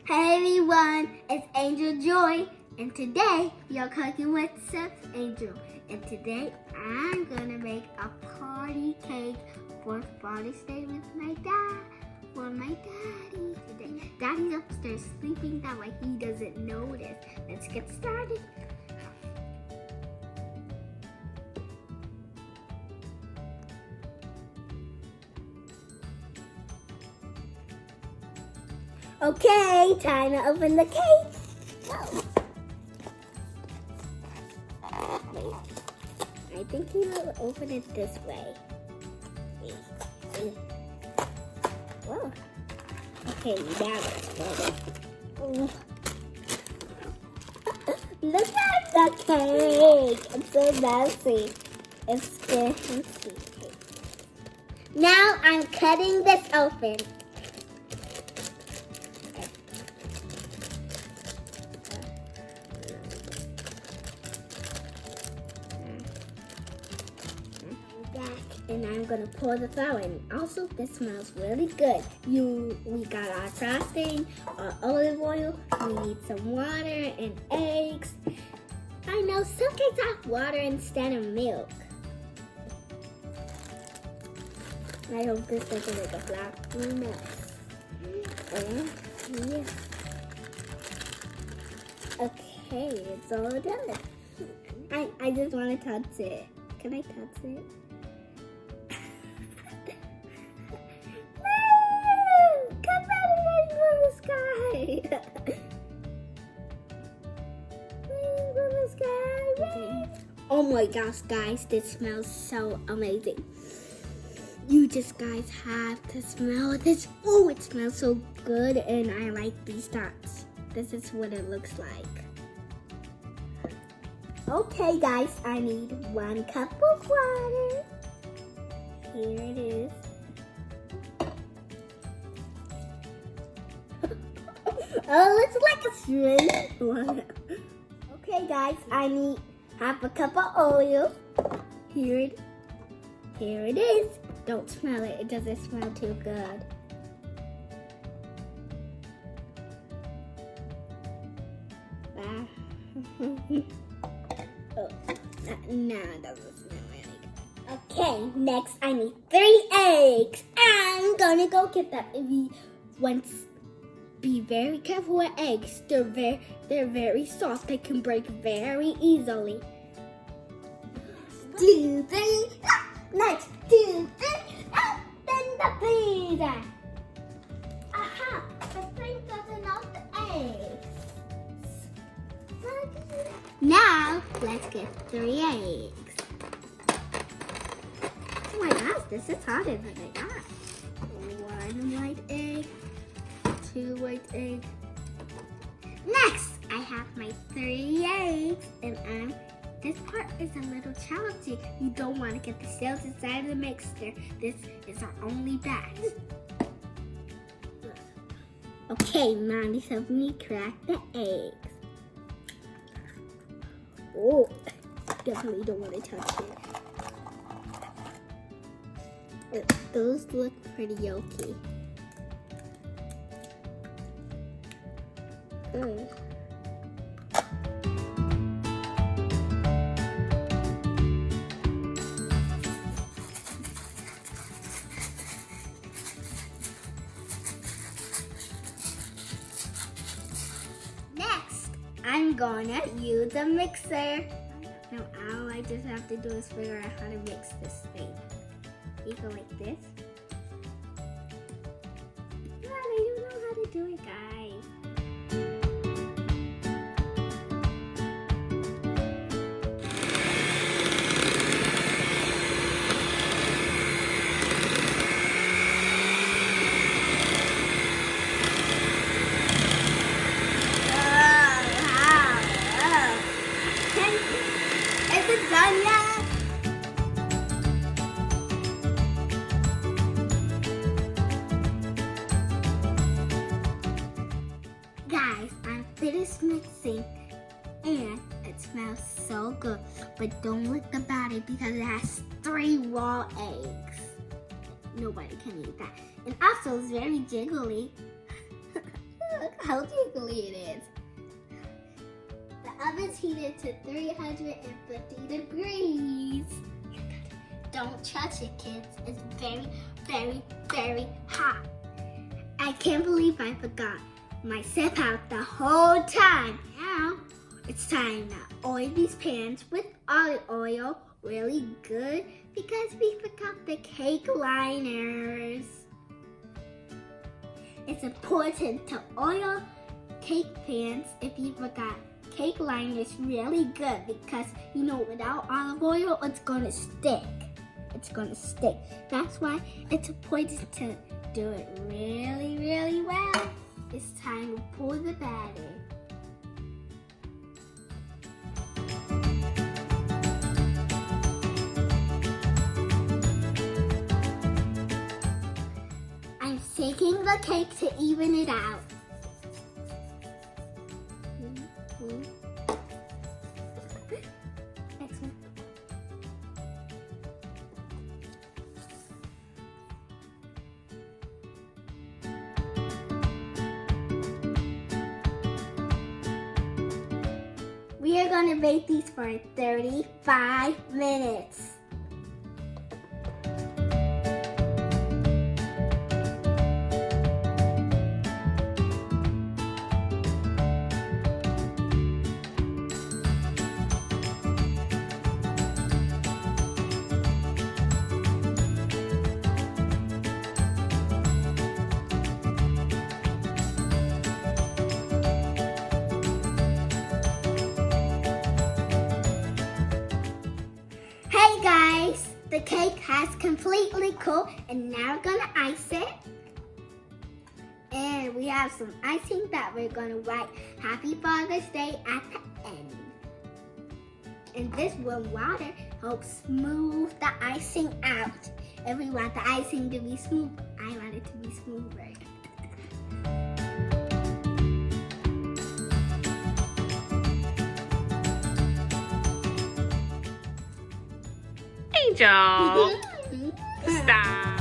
Hey everyone, it's Angel Joi, and today we are cooking with Chef Angel. And today I'm gonna make a party cake for Father's Day with my dad, for my daddy today. Daddy's upstairs sleeping, that way he doesn't notice. Let's get started. Okay, time to open the cake. Oh. Wait, I think he will open it this way. Whoa. Okay, now let's roll it. Look at the cake. It's so messy. It's good. Now I'm cutting this open. And I'm gonna pour the flour in. Also, this smells really good. We got our frosting, our olive oil. We need some water and eggs. I know some cakes have water instead of milk. I hope this doesn't make a flour mess. Yeah. Okay, it's all done. I just want to touch it. Can I touch it? Oh my gosh, guys, this smells so amazing. You just guys have to smell this. Oh, it smells so good, and I like these dots. This is what it looks like. Okay, guys, I need 1 cup of water. Here it is. Oh, it looks like a shrimp. Okay, guys, I need half a cup of oil. Here it is. Don't smell it. It doesn't smell too good. Oh, no, it doesn't smell really good. Okay, next I need 3 eggs. I'm gonna go get that. Be very careful with eggs. They're very soft. They can break very easily. 2, 3, next 2, 3, open the freezer. Aha! The spring doesn't off the eggs. Now let's get 3 eggs. Oh my gosh, this is harder than I thought. 1 white egg. 2 white eggs. Next, I have my 3 eggs, and this part is a little challenging. You don't want to get the cells inside of the mixture. This is our only batch. Okay, Mommy's helping me crack the eggs. Oh, definitely don't want to touch it. Those look pretty yolky. Next, I'm gonna use a mixer. Now all I just have to do is figure out how to mix this thing. You go like this. God, I don't know how to do it, guys. Is it done yet? Guys, I'm finished mixing and it smells so good. But don't look about it because it has 3 raw eggs. Nobody can eat that. And also it's very jiggly. how jiggly it is. The oven's heated to 350 degrees. Don't touch it, kids. It's very, very, very hot. I can't believe I forgot my sip out the whole time. Now, it's time to oil these pans with olive oil really good because we forgot the cake liners. It's important to oil cake pans if you forgot cake liners really good because you know without olive oil it's gonna stick. It's gonna stick. That's why it's important to do it really, really well. It's time to pour the batter. I'm shaking the cake to even it out. Next one. We are going to bake these for 35 minutes. Hey guys, the cake has completely cooled and now we're gonna ice it. And we have some icing that we're gonna write Happy Father's Day at the end. And this warm water helps smooth the icing out. If we want the icing to be smooth, I want it to be smoother. Angel, stop.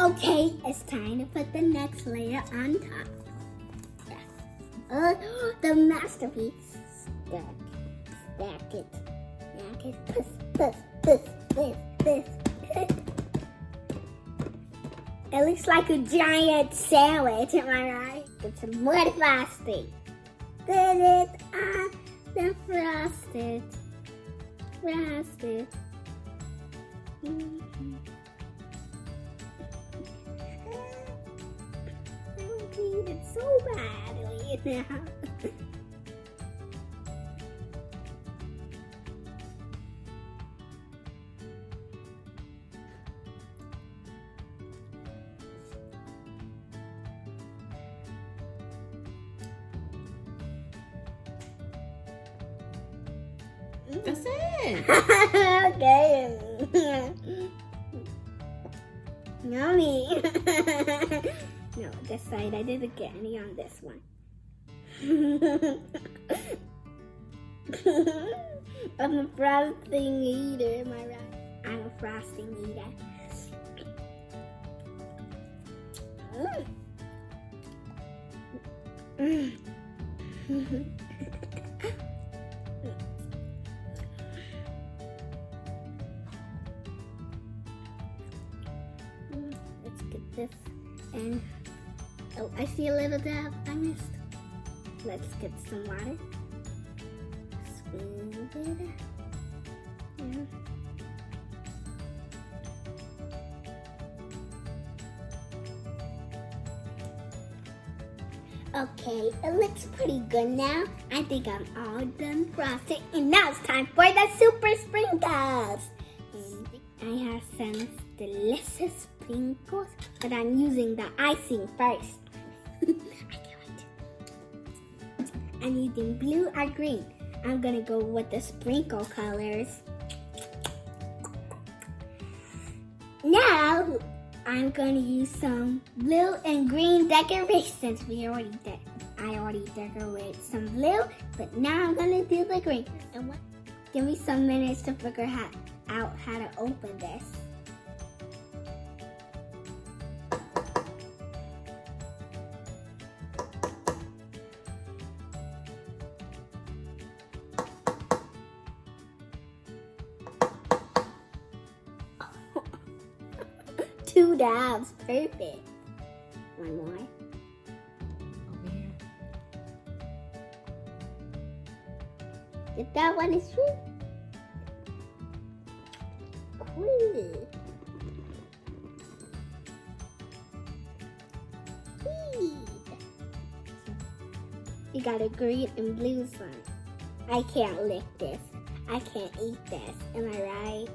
Okay, it's time to put the next layer on top. The masterpiece. Stack it. Push. It looks like a giant sandwich, am I right? It's more frosting. did it on the frosted. Frosted. I need it so badly now. That's it. Okay. Yummy. No, this side I didn't get any on this one. I'm a frosting eater, am I right? I'm a frosting eater. Let's get this. And oh, I see a little dab I missed. Let's get some water. Squeeze it. Yeah. Okay, it looks pretty good now. I think I'm all done frosting, and now it's time for the super sprinkles. And I have some delicious sprinkles, but I'm using the icing first. I can't wait. I'm using blue or green. I'm gonna go with the sprinkle colors. Now, I'm gonna use some blue and green decorations. I already decorated some blue, but now I'm gonna do the green. And give me some minutes to figure out how to open this. Two dabs, perfect. One more. Over here. If that one is true. Cool. You got a green and blue one. I can't lick this. I can't eat this. Am I right?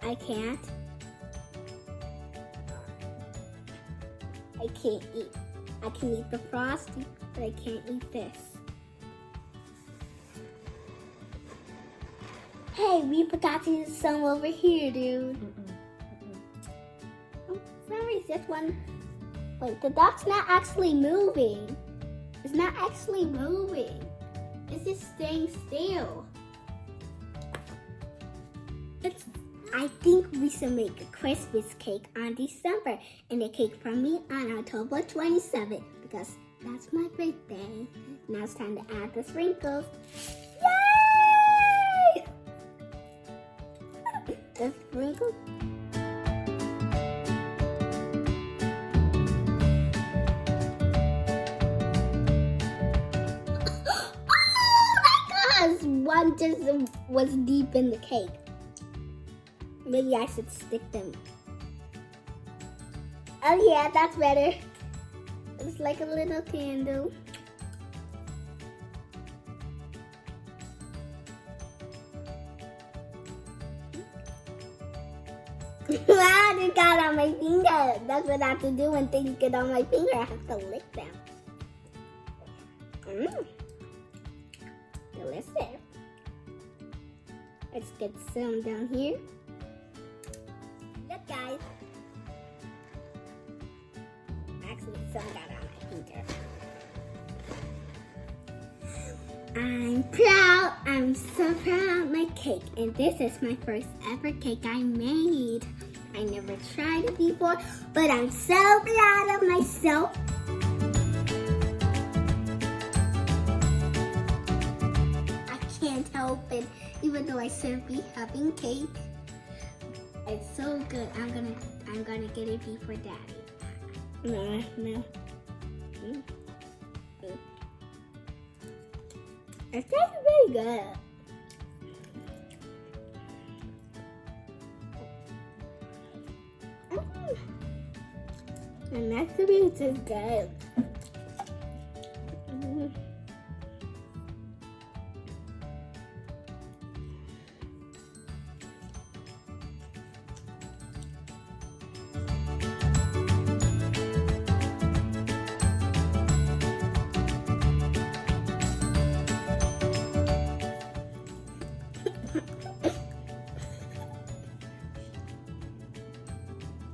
I can't. I can't eat. I can eat the frosting, but I can't eat this. Hey, we forgot to use some over here, dude. Oh, sorry, this one. Wait, the dog's not actually moving. It's not actually moving. It's just staying still. I think we should make a Christmas cake on December and a cake from me on October 27th because that's my birthday. Now it's time to add the sprinkles. Yay! The sprinkles. Oh my gosh! One just was deep in the cake. Maybe I should stick them. Oh yeah, that's better. It's like a little candle. Ah, it got on my finger. That's what I have to do when things get on my finger. I have to lick them. Delicious. Let's get some down here. Look, guys. Actually, some got on my finger. I'm proud. I'm so proud of my cake. And this is my first ever cake I made. I never tried it before, but I'm so proud of myself. I can't help it, even though I should be having cake. It's so good. I'm gonna get it before Daddy. No. It tastes really good. And that's the beans is good.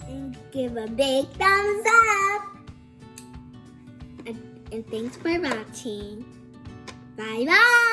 And give a big thumbs up. And thanks for watching. Bye bye.